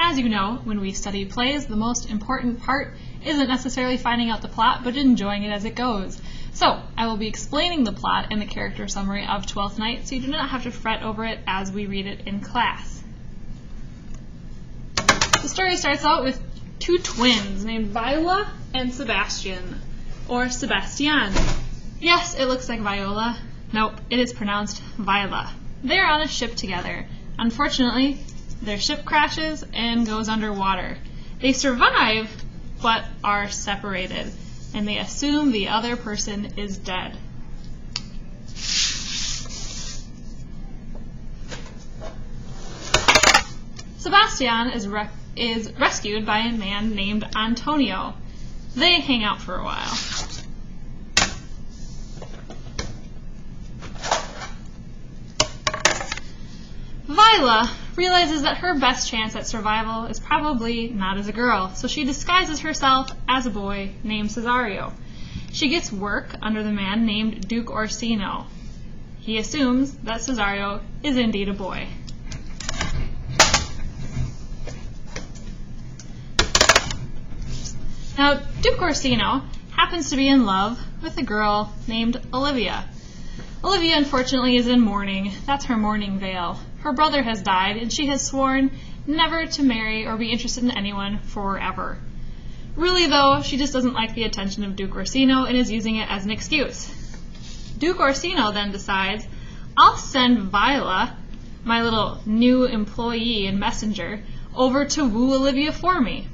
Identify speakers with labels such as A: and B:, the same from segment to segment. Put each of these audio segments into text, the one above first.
A: As you know, when we study plays, the most important part isn't necessarily finding out the plot, but enjoying it as it goes. So, I will be explaining the plot and the character summary of Twelfth Night, so you do not have to fret over it as we read it in class. The story starts out with two twins named Viola and Sebastian, or Sebastian. Yes, it looks like Viola. Nope, it is pronounced Viola. They are on a ship together. Unfortunately, their ship crashes and goes underwater. They survive, but are separated, and they assume the other person is dead. Sebastian is rescued by a man named Antonio. They hang out for a while. Viola realizes that her best chance at survival is probably not as a girl, so she disguises herself as a boy named Cesario. She gets work under the man named Duke Orsino. He assumes that Cesario is indeed a boy. Now, Duke Orsino happens to be in love with a girl named Olivia. Olivia, unfortunately, is in mourning. That's her mourning veil. Her brother has died, and she has sworn never to marry or be interested in anyone forever. Really, though, she just doesn't like the attention of Duke Orsino and is using it as an excuse. Duke Orsino then decides, I'll send Viola, my little new employee and messenger, over to woo Olivia for me.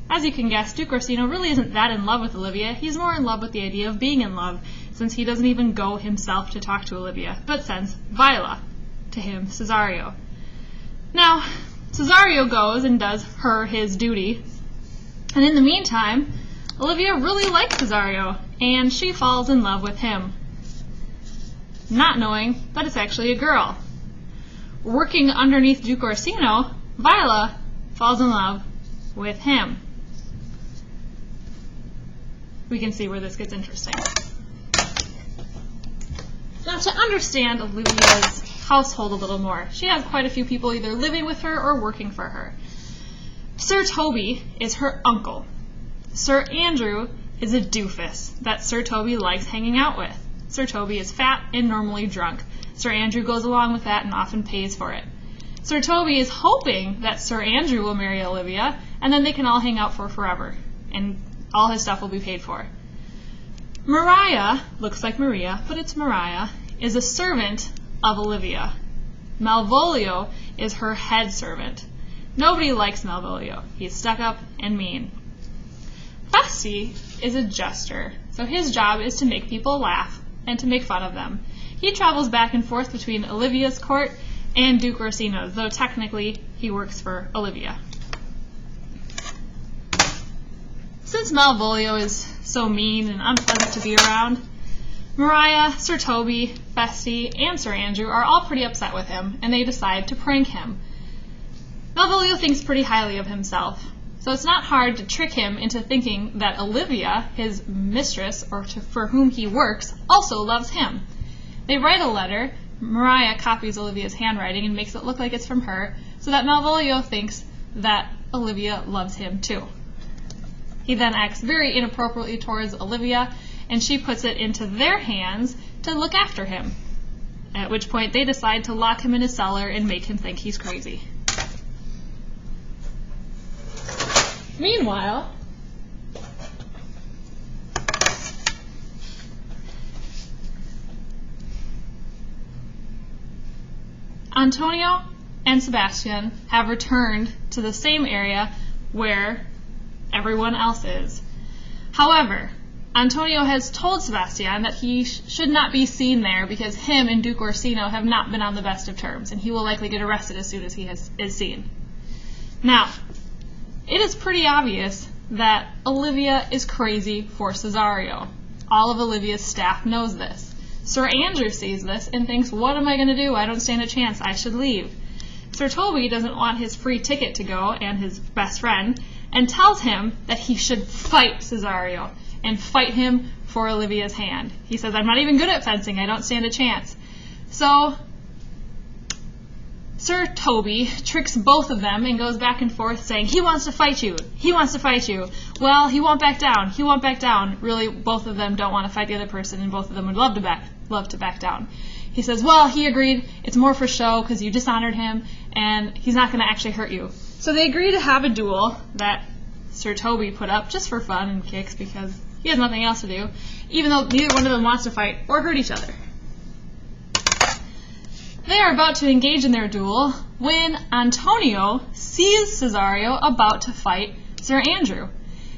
A: As you can guess, Duke Orsino really isn't that in love with Olivia. He's more in love with the idea of being in love, since he doesn't even go himself to talk to Olivia, but sends Viola to him, Cesario. Now, Cesario goes and does his duty, and in the meantime, Olivia really likes Cesario, and she falls in love with him, not knowing that it's actually a girl. Working underneath Duke Orsino, Viola falls in love with him. We can see where this gets interesting. Now, to understand Olivia's household a little more, she has quite a few people either living with her or working for her. Sir Toby is her uncle. Sir Andrew is a doofus that Sir Toby likes hanging out with. Sir Toby is fat and normally drunk. Sir Andrew goes along with that and often pays for it. Sir Toby is hoping that Sir Andrew will marry Olivia, and then they can all hang out for forever, and all his stuff will be paid for. Mariah, looks like Maria, but it's Mariah, is a servant of Olivia. Malvolio is her head servant. Nobody likes Malvolio. He's stuck up and mean. Fusty is a jester, so his job is to make people laugh and to make fun of them. He travels back and forth between Olivia's court and Duke Orsino's, though technically he works for Olivia. Since Malvolio is so mean and unpleasant to be around, Mariah, Sir Toby, Fusty, and Sir Andrew are all pretty upset with him, and they decide to prank him. Malvolio thinks pretty highly of himself, so it's not hard to trick him into thinking that Olivia, his mistress, or for whom he works, also loves him. They write a letter. Mariah copies Olivia's handwriting and makes it look like it's from her, so that Malvolio thinks that Olivia loves him too. He then acts very inappropriately towards Olivia, and she puts it into their hands to look after him, at which point they decide to lock him in a cellar and make him think he's crazy. Meanwhile, Antonio and Sebastian have returned to the same area where everyone else is. However, Antonio has told Sebastian that he should not be seen there because him and Duke Orsino have not been on the best of terms, and he will likely get arrested as soon as he is seen. Now, it is pretty obvious that Olivia is crazy for Cesario. All of Olivia's staff knows this. Sir Andrew sees this and thinks, what am I going to do? I don't stand a chance. I should leave. Sir Toby doesn't want his free ticket to go and his best friend, and tells him that he should fight Cesario and fight him for Olivia's hand. He says, I'm not even good at fencing. I don't stand a chance. So Sir Toby tricks both of them and goes back and forth saying, he wants to fight you, he wants to fight you. Well, he won't back down, he won't back down. Really, both of them don't want to fight the other person, and both of them would love to back down. He says, well, he agreed, it's more for show because you dishonored him, and he's not going to actually hurt you. So they agree to have a duel that Sir Toby put up just for fun and kicks because he has nothing else to do, even though neither one of them wants to fight or hurt each other. They are about to engage in their duel when Antonio sees Cesario about to fight Sir Andrew.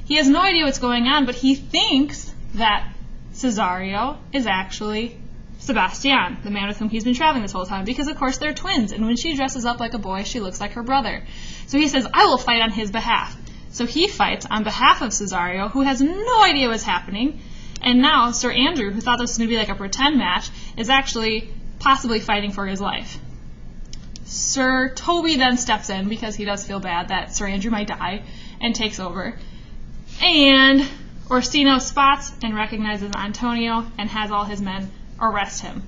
A: He has no idea what's going on, but he thinks that Cesario is actually Sebastian, the man with whom he's been traveling this whole time, because of course they're twins, and when she dresses up like a boy, she looks like her brother. So he says, I will fight on his behalf. So he fights on behalf of Cesario, who has no idea what's happening, and now Sir Andrew, who thought this was going to be like a pretend match, is actually possibly fighting for his life. Sir Toby then steps in because he does feel bad that Sir Andrew might die and takes over. And Orsino spots and recognizes Antonio and has all his men arrest him.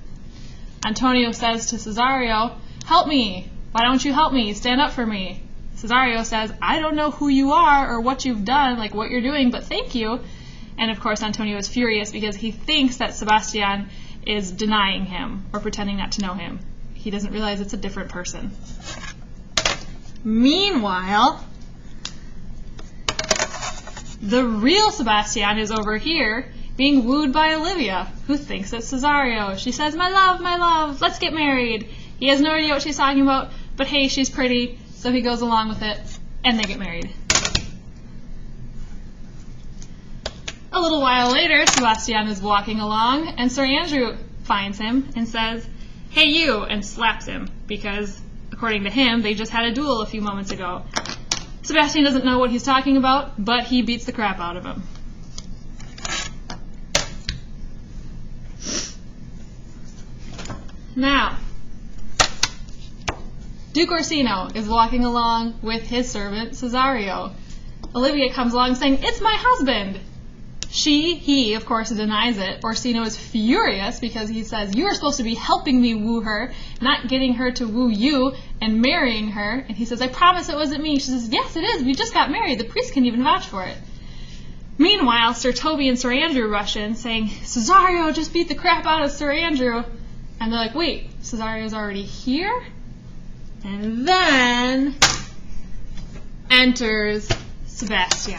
A: Antonio says to Cesario, help me. Why don't you help me? Stand up for me. Cesario says, I don't know who you are or what you've done, like what you're doing, but thank you. And of course Antonio is furious because he thinks that Sebastian is denying him or pretending not to know him. He doesn't realize it's a different person. Meanwhile, the real Sebastian is over here being wooed by Olivia, who thinks it's Cesario. She says, my love, let's get married. He has no idea what she's talking about, but hey, she's pretty, so he goes along with it, and they get married. A little while later, Sebastian is walking along, and Sir Andrew finds him and says, hey you, and slaps him, because, according to him, they just had a duel a few moments ago. Sebastian doesn't know what he's talking about, but he beats the crap out of him. Now, Duke Orsino is walking along with his servant, Cesario. Olivia comes along saying, it's my husband! He, of course, denies it. Orsino is furious because he says, you are supposed to be helping me woo her, not getting her to woo you and marrying her. And he says, I promise it wasn't me. She says, yes, it is. We just got married. The priest can even vouch for it. Meanwhile, Sir Toby and Sir Andrew rush in saying, Cesario just beat the crap out of Sir Andrew. And they're like, wait, Cesario's already here? And then enters Sebastian.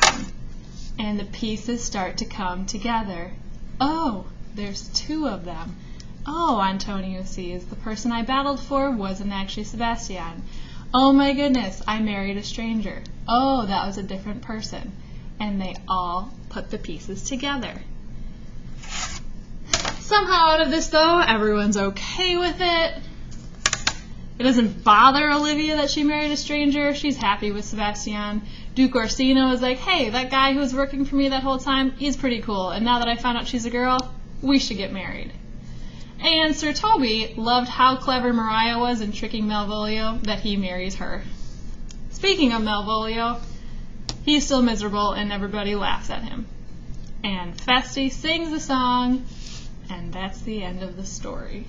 A: And the pieces start to come together. Oh, there's two of them. Oh, Antonio sees, the person I battled for wasn't actually Sebastian. Oh my goodness, I married a stranger. Oh, that was a different person. And they all put the pieces together. Somehow out of this, though, everyone's okay with it. It doesn't bother Olivia that she married a stranger. She's happy with Sebastian. Duke Orsino is like, hey, that guy who was working for me that whole time, he's pretty cool. And now that I found out she's a girl, we should get married. And Sir Toby loved how clever Mariah was in tricking Malvolio that he marries her. Speaking of Malvolio, he's still miserable and everybody laughs at him. And Festi sings the song, and that's the end of the story.